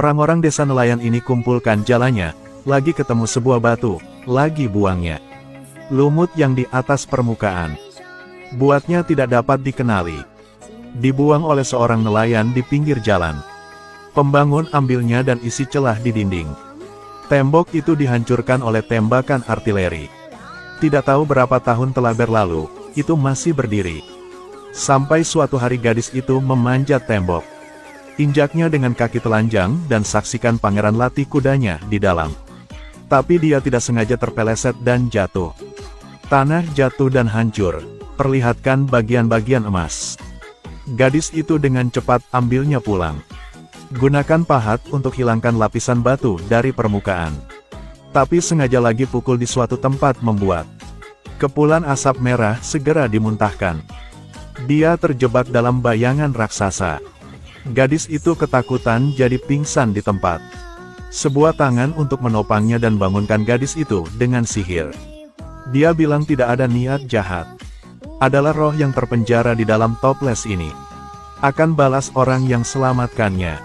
Orang-orang desa nelayan ini kumpulkan jalannya, lagi ketemu sebuah batu, lagi buangnya. Lumut yang di atas permukaan. Buatnya tidak dapat dikenali. Dibuang oleh seorang nelayan di pinggir jalan. Pembangun ambilnya dan isi celah di dinding. Tembok itu dihancurkan oleh tembakan artileri. Tidak tahu berapa tahun telah berlalu, itu masih berdiri. Sampai suatu hari gadis itu memanjat tembok. Injaknya dengan kaki telanjang dan saksikan pangeran latih kudanya di dalam. Tapi dia tidak sengaja terpeleset dan jatuh. Tanah jatuh dan hancur, perlihatkan bagian-bagian emas. Gadis itu dengan cepat ambilnya pulang. Gunakan pahat untuk hilangkan lapisan batu dari permukaan. Tapi sengaja lagi pukul di suatu tempat membuat kepulan asap merah segera dimuntahkan. Dia terjebak dalam bayangan raksasa. Gadis itu ketakutan jadi pingsan di tempat. Sebuah tangan untuk menopangnya dan bangunkan gadis itu dengan sihir. Dia bilang tidak ada niat jahat. Adalah roh yang terpenjara di dalam toples ini. Akan balas orang yang selamatkannya.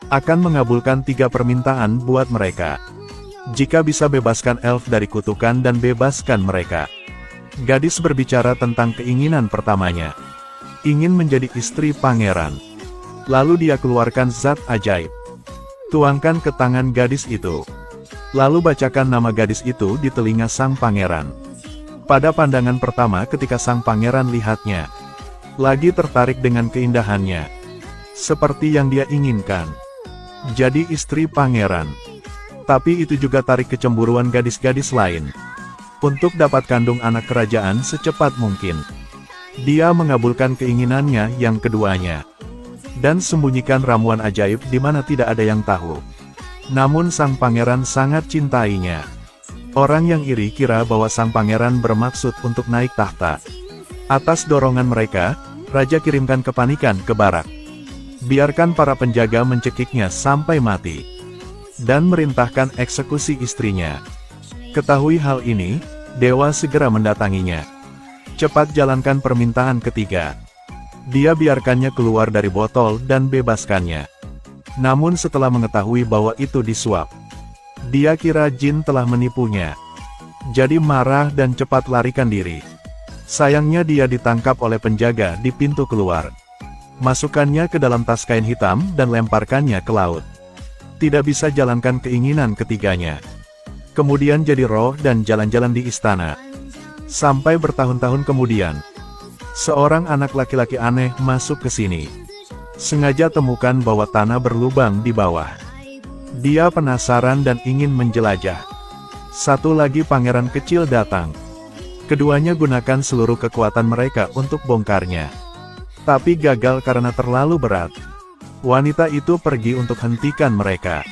Akan mengabulkan 3 permintaan buat mereka. Jika bisa bebaskan elf dari kutukan dan bebaskan mereka. Gadis berbicara tentang keinginan pertamanya. Ingin menjadi istri pangeran. Lalu dia keluarkan zat ajaib. Tuangkan ke tangan gadis itu. Lalu bacakan nama gadis itu di telinga sang pangeran. Pada pandangan pertama ketika sang pangeran lihatnya, lagi tertarik dengan keindahannya. Seperti yang dia inginkan. Jadi istri pangeran. Tapi itu juga tarik kecemburuan gadis-gadis lain. Untuk dapat kandung anak kerajaan secepat mungkin. Dia mengabulkan keinginannya yang keduanya. Dan sembunyikan ramuan ajaib di mana tidak ada yang tahu. Namun sang pangeran sangat cintainya. Orang yang iri kira bahwa sang pangeran bermaksud untuk naik tahta. Atas dorongan mereka, raja kirimkan kepanikan ke barak. Biarkan para penjaga mencekiknya sampai mati. Dan merintahkan eksekusi istrinya. Ketahui hal ini, dewa segera mendatanginya. Cepat jalankan permintaan ketiga. Dia biarkannya keluar dari botol dan bebaskannya. Namun setelah mengetahui bahwa itu disuap, dia kira jin telah menipunya. Jadi marah dan cepat larikan diri. Sayangnya dia ditangkap oleh penjaga di pintu keluar. Masukkannya ke dalam tas kain hitam dan lemparkannya ke laut. Tidak bisa jalankan keinginan ketiganya. Kemudian jadi roh dan jalan-jalan di istana. Sampai bertahun-tahun kemudian, seorang anak laki-laki aneh masuk ke sini. Sengaja temukan bahwa tanah berlubang di bawah. Dia penasaran dan ingin menjelajah. Satu lagi pangeran kecil datang. Keduanya gunakan seluruh kekuatan mereka untuk bongkarnya. Tapi gagal karena terlalu berat. Wanita itu pergi untuk hentikan mereka.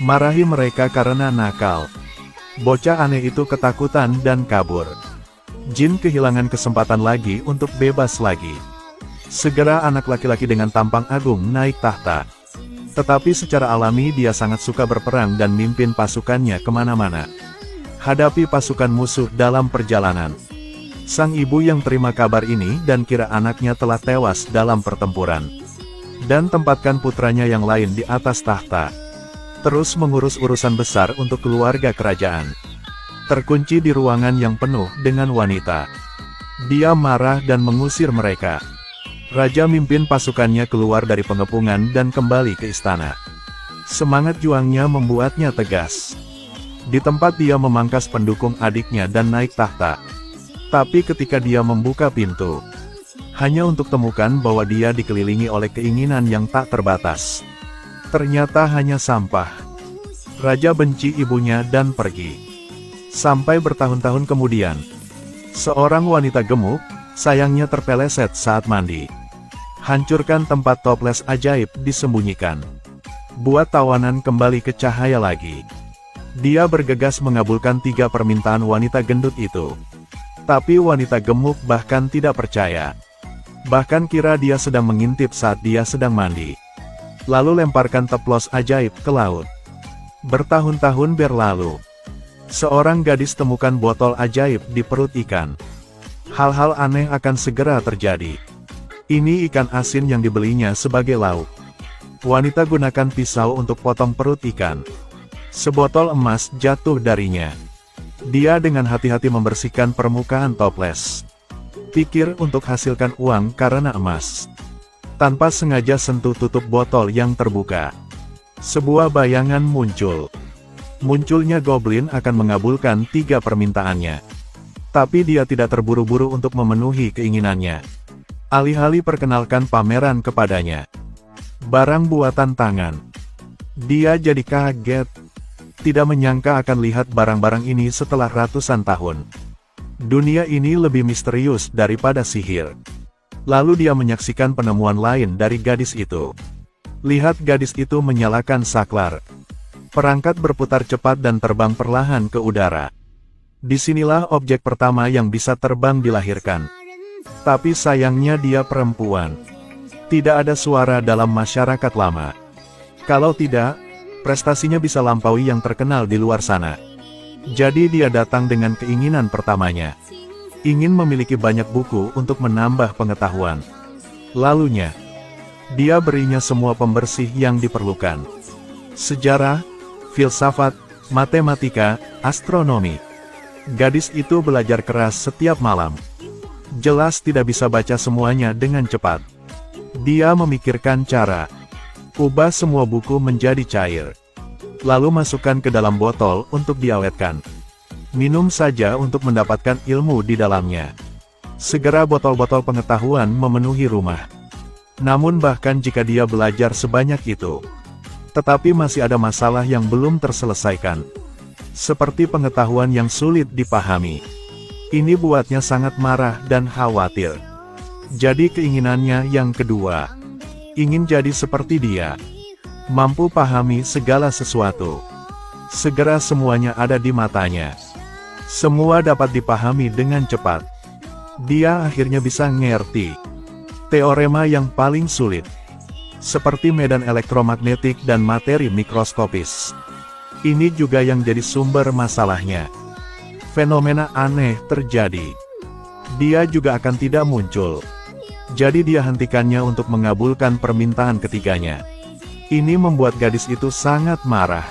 Marahi mereka karena nakal. Bocah aneh itu ketakutan dan kabur. Jin kehilangan kesempatan lagi untuk bebas lagi. Segera anak laki-laki dengan tampang agung naik tahta. Tetapi secara alami dia sangat suka berperang dan mimpin pasukannya kemana-mana. Hadapi pasukan musuh dalam perjalanan. Sang ibu yang terima kabar ini dan kira anaknya telah tewas dalam pertempuran. Dan tempatkan putranya yang lain di atas tahta. Terus mengurus urusan besar untuk keluarga kerajaan. Terkunci di ruangan yang penuh dengan wanita. Dia marah dan mengusir mereka. Raja mimpin pasukannya keluar dari pengepungan dan kembali ke istana. Semangat juangnya membuatnya tegas. Di tempat dia memangkas pendukung adiknya dan naik tahta. Tapi ketika dia membuka pintu, hanya untuk temukan bahwa dia dikelilingi oleh keinginan yang tak terbatas. Ternyata hanya sampah. Raja benci ibunya dan pergi. Sampai bertahun-tahun kemudian, seorang wanita gemuk, sayangnya terpeleset saat mandi. Hancurkan tempat toples ajaib disembunyikan. Buat tawanan kembali ke cahaya lagi. Dia bergegas mengabulkan 3 permintaan wanita gendut itu. Tapi wanita gemuk bahkan tidak percaya. Bahkan kira dia sedang mengintip saat dia sedang mandi. Lalu lemparkan toples ajaib ke laut. Bertahun-tahun berlalu. Seorang gadis temukan botol ajaib di perut ikan. Hal-hal aneh akan segera terjadi. Ini ikan asin yang dibelinya sebagai lauk. Wanita gunakan pisau untuk potong perut ikan. Sebotol emas jatuh darinya. Dia dengan hati-hati membersihkan permukaan toples. Pikir untuk hasilkan uang karena emas. Tanpa sengaja sentuh tutup botol yang terbuka. Sebuah bayangan muncul. Munculnya goblin akan mengabulkan 3 permintaannya. Tapi dia tidak terburu-buru untuk memenuhi keinginannya. Alih-alih perkenalkan pameran kepadanya. Barang buatan tangan. Dia jadi kaget. Tidak menyangka akan lihat barang-barang ini setelah ratusan tahun. Dunia ini lebih misterius daripada sihir. Lalu dia menyaksikan penemuan lain dari gadis itu. Lihat gadis itu menyalakan saklar. Perangkat berputar cepat dan terbang perlahan ke udara. Disinilah objek pertama yang bisa terbang dilahirkan. Tapi sayangnya dia perempuan. Tidak ada suara dalam masyarakat lama. Kalau tidak, prestasinya bisa lampaui yang terkenal di luar sana. Jadi dia datang dengan keinginan pertamanya. Ingin memiliki banyak buku untuk menambah pengetahuan. Lalunya, dia berinya semua pembersih yang diperlukan. Sejarah, filsafat, matematika, astronomi. Gadis itu belajar keras setiap malam. Jelas tidak bisa baca semuanya dengan cepat. Dia memikirkan cara. Ubah semua buku menjadi cair. Lalu masukkan ke dalam botol untuk diawetkan. Minum saja untuk mendapatkan ilmu di dalamnya. Segera botol-botol pengetahuan memenuhi rumah. Namun bahkan jika dia belajar sebanyak itu, tetapi masih ada masalah yang belum terselesaikan. Seperti pengetahuan yang sulit dipahami. Ini buatnya sangat marah dan khawatir. Jadi keinginannya yang kedua. Ingin jadi seperti dia. Mampu pahami segala sesuatu. Segera semuanya ada di matanya. Semua dapat dipahami dengan cepat. Dia akhirnya bisa ngerti teorema yang paling sulit. Seperti medan elektromagnetik dan materi mikroskopis. Ini juga yang jadi sumber masalahnya. Fenomena aneh terjadi. Dia juga akan tidak muncul. Jadi dia hentikannya untuk mengabulkan permintaan ketiganya. Ini membuat gadis itu sangat marah.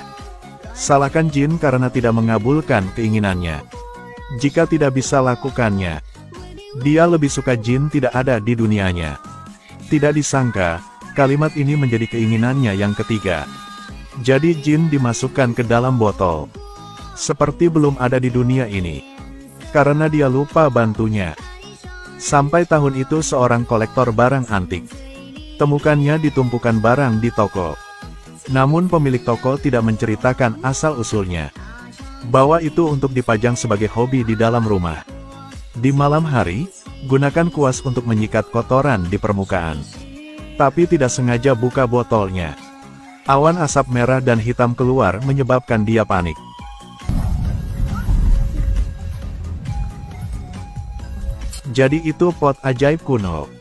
Salahkan jin karena tidak mengabulkan keinginannya. Jika tidak bisa lakukannya, dia lebih suka jin tidak ada di dunianya. Tidak disangka, kalimat ini menjadi keinginannya yang ketiga. Jadi jin dimasukkan ke dalam botol. Seperti belum ada di dunia ini. Karena dia lupa bantunya. Sampai tahun itu seorang kolektor barang antik. Temukannya di tumpukan barang di toko. Namun pemilik toko tidak menceritakan asal-usulnya. Bahwa itu untuk dipajang sebagai hobi di dalam rumah. Di malam hari, gunakan kuas untuk menyikat kotoran di permukaan. Tapi tidak sengaja buka botolnya. Awan asap merah dan hitam keluar menyebabkan dia panik. Jadi itu pot ajaib kuno.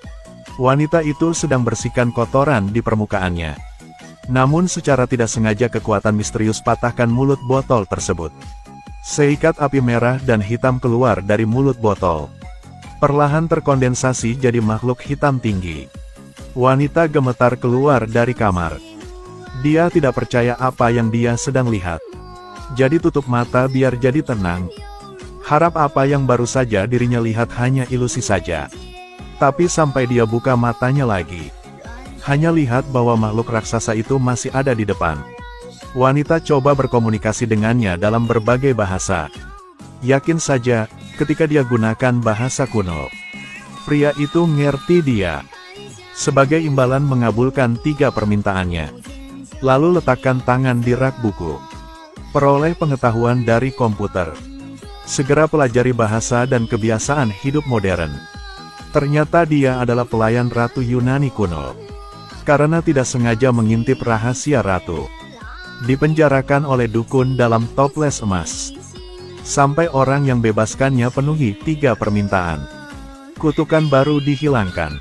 Wanita itu sedang bersihkan kotoran di permukaannya. Namun secara tidak sengaja kekuatan misterius patahkan mulut botol tersebut. Seikat api merah dan hitam keluar dari mulut botol. Perlahan terkondensasi jadi makhluk hitam tinggi. Wanita gemetar keluar dari kamar. Dia tidak percaya apa yang dia sedang lihat. Jadi tutup mata biar jadi tenang. Harap apa yang baru saja dirinya lihat hanya ilusi saja. Tapi sampai dia buka matanya lagi, hanya lihat bahwa makhluk raksasa itu masih ada di depan. Wanita coba berkomunikasi dengannya dalam berbagai bahasa. Yakin saja, ketika dia gunakan bahasa kuno, pria itu ngerti dia. Sebagai imbalan mengabulkan 3 permintaannya. Lalu letakkan tangan di rak buku. Peroleh pengetahuan dari komputer. Segera pelajari bahasa dan kebiasaan hidup modern. Ternyata dia adalah pelayan Ratu Yunani kuno. Karena tidak sengaja mengintip rahasia Ratu. Dipenjarakan oleh dukun dalam toples emas. Sampai orang yang bebaskannya penuhi 3 permintaan. Kutukan baru dihilangkan.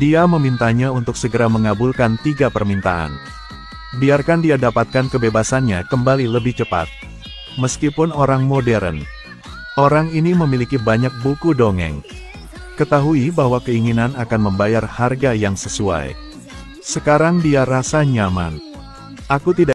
Dia memintanya untuk segera mengabulkan 3 permintaan. Biarkan dia dapatkan kebebasannya kembali lebih cepat. Meskipun orang modern, orang ini memiliki banyak buku dongeng. Ketahui bahwa keinginan akan membayar harga yang sesuai. Sekarang dia rasa nyaman. Aku tidak